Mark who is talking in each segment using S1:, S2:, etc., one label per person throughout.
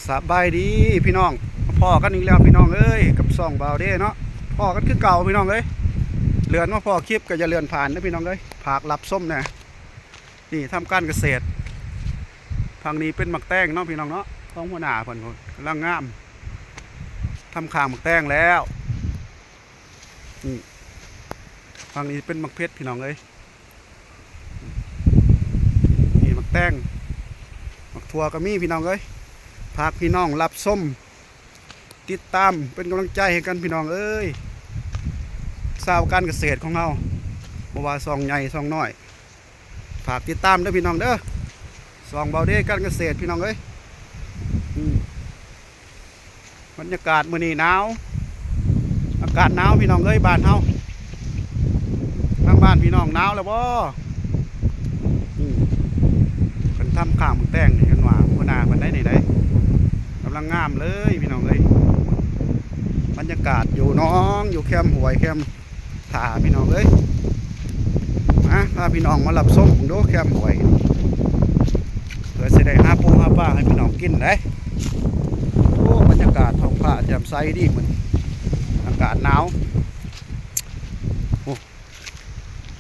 S1: สบายดีพี่น้องพ่อกันอีกแล้วพี่น้องเอ้ยกับส่องเบาเด้เนาะพ่อกันคือเก่าพี่น้องเอ้ยเลื่อนมาพ่อคลิปก็จะเลื่อนผ่านนะพี่น้องเอ้ยผากรับส้มเนี่ยนี่ทำการเกษตรทางนี้เป็นหมักแตงเนาะพี่น้องเนาะท้องหัวหน้าเพิ่นกำลังงามทำข้างหมักแตงแล้วนี่ทางนี้เป็นหมักเพชรพี่น้องเอ้ยนี่หมักแตงหมักถั่วก็มีพี่น้องเอ้ยฝากพี่น้องรับส้มติดตามเป็นกำลังใจให้กันพี่น้องเอ้ยสาวการเกษตรของเราบ่ว่าซองใหญ่ซองน้อยฝากติดตามด้วยพี่น้องเด้อซองเบาเด้การเกษตรพี่น้องเอ้ยบรรยากาศมื้อนี้หนาวอากาศหนาวพี่น้องเอ้ยบ้านเฮาทางบ้านพี่น้องหนาวแล้วบ่กันทำข้างมึงแต่งนี่กันว่าหัวหน้าเพิ่นได้ไหนกำลังงามเลยพี่น้องเอ้ยบรรยากาศอยู่น้องอยู่แคมป์หวยแคมป์ถาพี่น้องเอ้ยพาพี่น้องมาหลับส้มดูแคมป์หวยเพื่อจะได้หาปูหาปลาให้พี่น้องกินได้โอ้บรรยากาศท้องฟ้าแจ่มใสดีเหมือนอากาศหนาวโอ้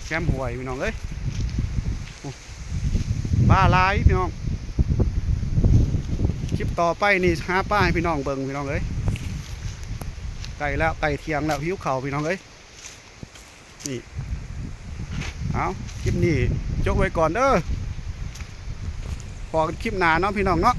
S1: แคมป์หวยพี่น้องเอ้ยปลาหลายพี่น้องคลิปต่อไปนี่หาปลาให้พี่น้องเบิ่งพี่น้องเอ้ยไก่แล้วไก่เทียงแล้วหิวเข่าพี่น้องเอ้ยนี่เอาคลิปนี้จบไว้ก่อนเด้อพอกันคลิปหน้าเนาะพี่น้องเนาะ